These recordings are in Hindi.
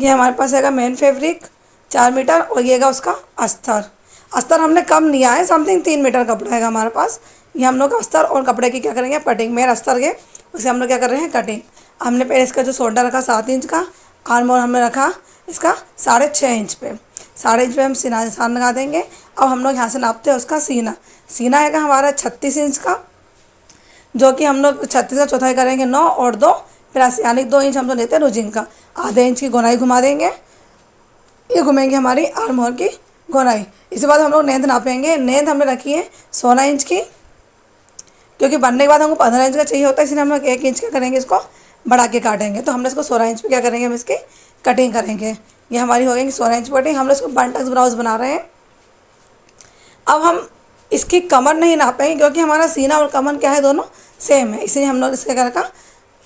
ये हमारे पास हैगा मेन फैब्रिक 4 मीटर और ये है उसका अस्तर। अस्तर हमने कम लिया है, समथिंग 3 मीटर कपड़ा है हमारे पास। ये हम लोग अस्तर और कपड़े की क्या करेंगे, कटिंग। मेन अस्तर के उसे हम लोग क्या कर रहे हैं, कटिंग। हमने पहले इसका जो शोल्डर रखा 7 इंच का, आर्म होल हमने रखा इसका 6.5 इंच पे। 6.5 इंच पे हम सीना निशान लगा देंगे। अब हम लोग यहाँ से नापते हैं उसका सीना। सीना है हमारा 36 इंच का, जो कि हम लोग 36 का चौथाई करेंगे 9 और 2 प्लस, यानी 2 इंच हम लोग लेते हैं रुजिंग का। आधे इंच की गोनाई घुमा देंगे, ये घूमेंगे हमारी आर्म होल की गोनाई। इसके बाद हम लोग लेंथ नापेंगे। लेंथ हमने रखी है 16 इंच की, क्योंकि बनने के बाद हमको 15 इंच का चाहिए होता है, इसलिए हम लोग 1 इंच का करेंगे, इसको बढ़ा के काटेंगे। तो हमने इसको 16 इंच पे क्या करेंगे, हम इसकी कटिंग करेंगे। ये हमारी हो गई 16 इंच कटिंग। हम लोग इसको बंटक्स ब्लाउज बना रहे हैं। अब हम इसकी कमर नहीं नापेंगे, क्योंकि हमारा सीना और कमर क्या है, दोनों सेम है, इसलिए हम लोग इसके क्या रखा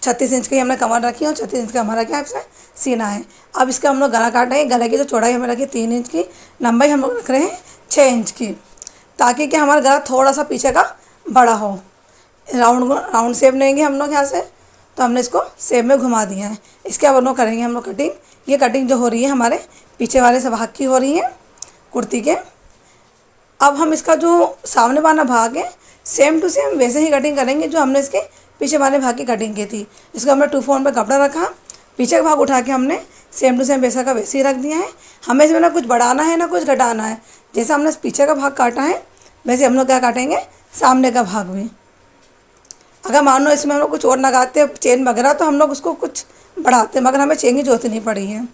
36 इंच की हमने कमर रखी है और 36 इंच का हमारा क्या है सीना है। अब इसका हम लोग गला काटेंगे। गले की जो चौड़ाई हमें रखी 3 इंच की, लंबाई हम लोग रख रहे हैं 6 इंच की, ताकि कि हमारा गला थोड़ा सा पीछे का बड़ा हो। राउंड शेप लेंगे हम लोग यहाँ से, तो हमने इसको शेप में घुमा दिया है। इसके अब लोग करेंगे हम लोग कटिंग। ये कटिंग जो हो रही है हमारे पीछे वाले से भाग की हो रही है कुर्ती के। अब हम इसका जो सामने वाला भाग है सेम टू सेम वैसे ही कटिंग करेंगे जो हमने इसके पीछे वाले भाग की कटिंग की थी। इसको हमने 2/4 पे कपड़ा रखा, पीछे का भाग उठा के हमने सेम टू सेम वैसा का वैसे ही रख दिया है। हमें इसमें ना कुछ बढ़ाना है ना कुछ घटाना है। जैसे हमने पीछे का भाग काटा है वैसे हम लोग क्या काटेंगे, सामने का भाग भी। अगर मान लो इसमें हम लोग कुछ और लगाते चेन वगैरह तो हम लोग उसको कुछ बढ़ाते, मगर हमें चेन की जरूरत नहीं पड़ी है।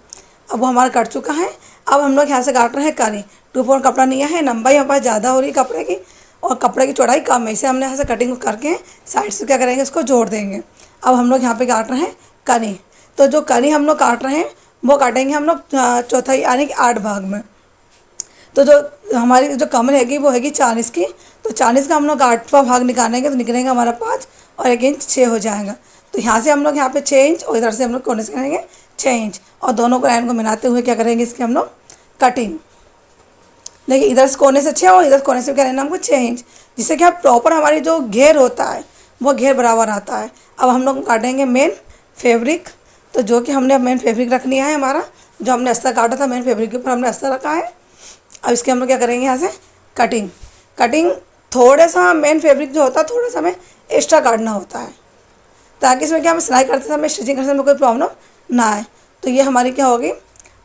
अब वो हमारा कट चुका है। अब हम लोग यहाँ से काट रहे हैं करी। 2/4 कपड़ा लिया है, लंबाई हमारे पास ज़्यादा हो रही है कपड़े की और कपड़े की चौड़ाई कम है, इसे हमने यहाँ से कटिंग करके साइड से क्या करेंगे, इसको जोड़ देंगे। अब हम लोग यहाँ पे काट रहे हैं करी। तो जो करी हम लोग काट रहे हैं वो काटेंगे हम लोग चौथाई यानी कि 8 भाग में। तो जो हमारी जो कमर हैगी वो हैगी 40 की, तो 40 का हम लोग 8वां भाग निकालेंगे तो निकलेंगे हमारा 5 और 1 इंच 6 हो जाएगा। तो यहाँ से हम लोग यहाँ पे 6 इंच और इधर से हम लोग कोने से करेंगे 6 इंच और दोनों को लाइन को मिलाते हुए क्या करेंगे, इसकी हम लोग कटिंग। देखिए इधर से कोने से 6 और इधर कोने से क्या लेना हमको 6 इंच, जिससे कि प्रॉपर हमारी जो घेर होता है वो घेर बराबर आता है। अब हम लोग काटेंगे मेन फैब्रिक। तो जो कि हमने मेन फैब्रिक रख लिया है हमारा, जो हमने अस्तर काटा था मेन फैब्रिक के ऊपर हमने अस्तर रखा है। अब इसके हम लोग क्या करेंगे, यहाँ से कटिंग। कटिंग थोड़ा सा मेन फैब्रिक जो होता है थोड़ा सा हमें एक्स्ट्रा काटना होता है, ताकि इसमें क्या हम सिलाई करते समय स्टिचिंग करते समय कोई प्रॉब्लम ना आए। तो ये हमारी क्या होगी,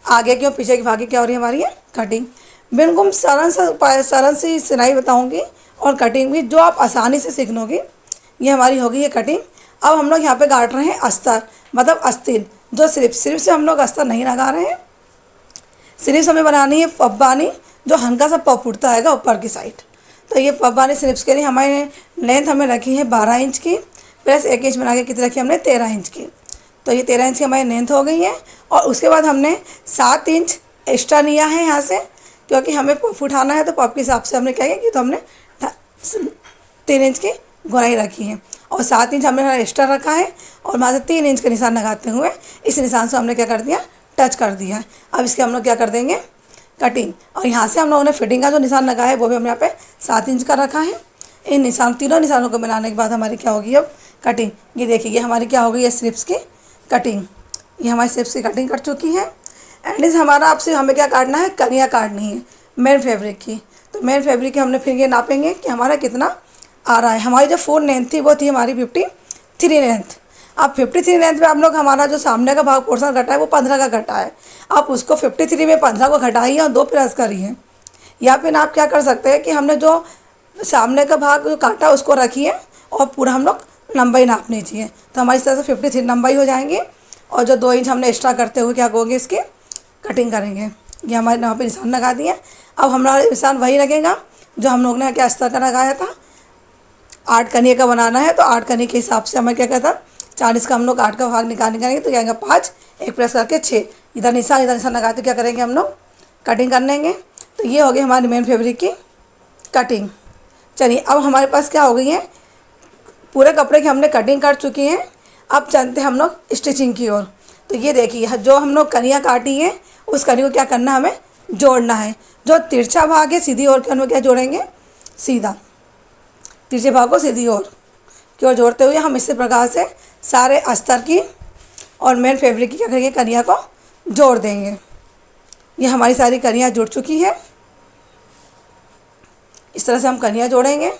आगे की और पीछे की भाग की क्या हो रही है हमारी, है कटिंग। बिल्कुल सरल सी सिलाई बताऊंगी और कटिंग भी, जो आप आसानी से सीख लोगे। ये हमारी होगी ये कटिंग। अब हम लोग यहाँ पे काट रहे हैं अस्तर, मतलब अस्तीन। जो सिर्फ से हम लोग अस्तर नहीं लगा रहे हैं, सिर्फ हमें बनानी है पब्बानी, जो हल्का सा पप उठता है ऊपर की साइड। तो ये पब्बानी स्लिप्स के लिए हमारे लेंथ हमें रखी है 12 इंच की, प्लस 1 इंच बना के कितनी रखी हमने 13 इंच की। तो ये 13 इंच की हमारी लेंथ हो गई है। और उसके बाद हमने 7 इंच एक्स्ट्रा लिया है यहाँ से, क्योंकि हमें पफ उठाना है। तो पफ के हिसाब से हमने क्या किया कि तो हमने 3 इंच की गोलाई रखी है और 7 इंच हमने एक्स्ट्रा रखा है। और वहाँ से 3 इंच का निशान लगाते हुए इस निशान से हमने क्या कर दिया, टच कर दिया। अब इसके हम लोग क्या कर देंगे, कटिंग। और यहाँ से हम लोगों ने फिटिंग का जो निशान लगाया है वो भी हमने यहाँ पे 7 इंच का रखा है। इन निशान तीनों निशानों को मिलाने के बाद हमारी क्या होगी अब कटिंग। ये देखिए ये हमारी क्या होगी, ये स्लिप्स की कटिंग। ये हमारी स्लिप्स की कटिंग कट चुकी है। एंड इस हमारा आपसे हमें क्या काटना है, कनियाँ काटनी है मेन फैब्रिक की। तो मेन फैब्रिक की हमने फिर ये नापेंगे कि हमारा कितना आ रहा है। हमारी जो फुल लेंथ थी वो थी हमारी 53 लेंथ। अब 53 लेंथ में आप लोग हमारा जो सामने का भाग पोर्शन घटा है वो 15 का घटा है। आप उसको 53 में 15 को घटाइए और 2 प्लस करिए। या फिर आप क्या कर सकते हैं कि हमने जो सामने का भाग जो काटा उसको रखिए और पूरा हम लोग लंबाई नाप लीजिए। तो हमारी इस तरह से 53 लंबाई हो जाएंगी। और जो 2 इंच हमने एक्स्ट्रा करते हुए क्या होंगे, इसकी कटिंग करेंगे। ये हमारे यहाँ पे निशान लगा दिए। अब हमारा निशान वही लगेगा जो हम लोग ने क्या अस्तर का लगाया था। 8 कनिए का बनाना है तो 8 कनिए के हिसाब से हमें क्या कहता, 40 का हम लोग 8 का भाग निकालेंगे तो क्या आएगा 5, 1 प्लस करके 6। इधर निशान लगाते क्या करेंगे हम लोग, कटिंग कर लेंगे। तो ये हो गई हमारी मेन फैब्रिक की कटिंग। चलिए अब हमारे पास क्या हो गई है, पूरे कपड़े की हमने कटिंग कर चुकी है। अब चलते हम लोग स्टिचिंग की ओर। तो ये देखिए जो हम लोग कनियाँ काटी है उस कनी को क्या करना है, हमें जोड़ना है। जो तिरछा भाग है सीधी ओर के हम क्या जोड़ेंगे, सीधा तिरछे भाग को सीधी ओर की ओर जोड़ते हुए हम इसी प्रकार से सारे अस्तर की और मेन फैब्रिक की क्या करेंगे, कनिया को जोड़ देंगे। ये हमारी सारी कलियाँ जुड़ चुकी हैं। इस तरह से हम कलियाँ जोड़ेंगे।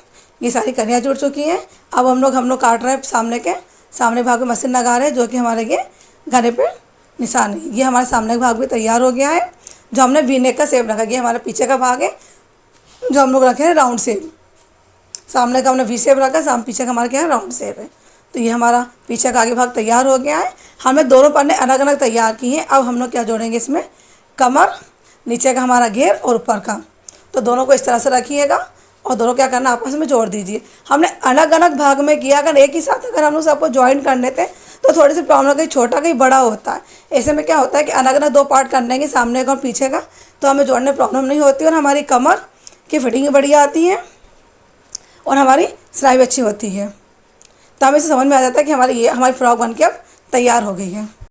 ये सारी कलियाँ जुड़ चुकी हैं। अब हम लोग काट रहे हैं सामने भाग में मशीन लगा रहे हैं, जो कि हमारे ये गले पे निशान है। ये हमारे सामने का भाग भी तैयार हो गया है। जो हमने वी नेक का शेप रखा, ये हमारा पीछे का भाग है, जो हम लोग रखे हैं राउंड शेप। सामने का हमने वी शेप रखा है, पीछे का हमारा क्या है, राउंड शेप है। तो ये हमारा पीछे का आगे भाग तैयार हो गया है। हमने दोनों पन्ने अलग अलग तैयार किए हैं। अब हम लोग क्या जोड़ेंगे इसमें, कमर, नीचे का हमारा घेर और ऊपर का। तो दोनों को इस तरह से रखिएगा और दोनों क्या करना, आपस में जोड़ दीजिए। हमने अलग अलग भाग में किया, अगर एक ही साथ अगर हम लोग सबको ज्वाइन कर लेते तो थोड़ी सी प्रॉब्लम, कहीं छोटा कहीं बड़ा होता है। ऐसे में क्या होता है कि अलग अलग 2 पार्ट कर लेंगे, सामने का और पीछे का, तो हमें जोड़ने में प्रॉब्लम नहीं होती और हमारी कमर की फिटिंग बढ़िया आती है और हमारी सिलाई भी अच्छी होती है। तो हमें इसे समझ में आ जाता है कि हमारी फ्रॉक बन के अब तैयार हो गई है।